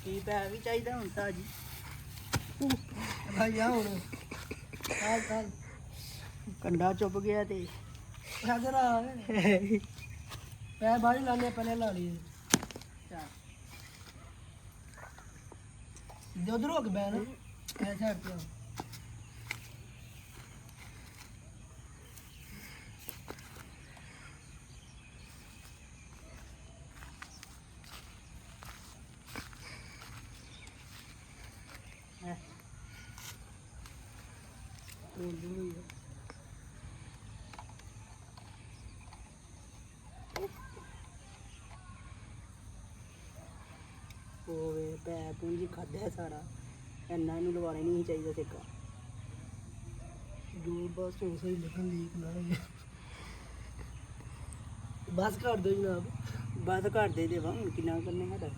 ਕੀ ਪੈ ਵੀ ਚਾਹੀਦਾ ਹੁਣ ਤਾਂ ਜੀ ਭਾਈ ਆ ਹੁਣ ਚੱਲ ਕੰਡਾ ਚੁੱਪ ਗਿਆ ਤੇ ਹਾਜ਼ਰ ਆ ਪੈ ਬਾਹਰ ਹੀ ਲਾਣੇ ਪਹਿਲੇ ਲਾ ਲਈਏ ਚੱਲ ਜੇ ਉਧਰ ਹੋ ਕੇ ਬੈ ਨਾ ਐ ਸਾਈਡ ਤੇ ਆ ਹੋਵੇ ਪੈ ਪੂੰਜੀ ਖਾਧਿਆ ਸਾਰਾ ਇੰਨਾ ਇਹਨੂੰ ਲਵਾਉਣਾ ਹੀ ਨਹੀਂ ਚਾਹੀਦਾ ਸਿੱਕਾ ਜੋ ਬਸ ਹੋ ਸਹੀ ਲਿਖਣ ਦੀ ਨਾ ਬਸ ਕਰ ਦਿਓ ਜਨਾਬ ਬਸ ਘਰ ਦੇ ਦੇਵਾਂ ਹੁਣ ਕਿੰਨਾ ਕਰਨੇ ਸਾਡਾ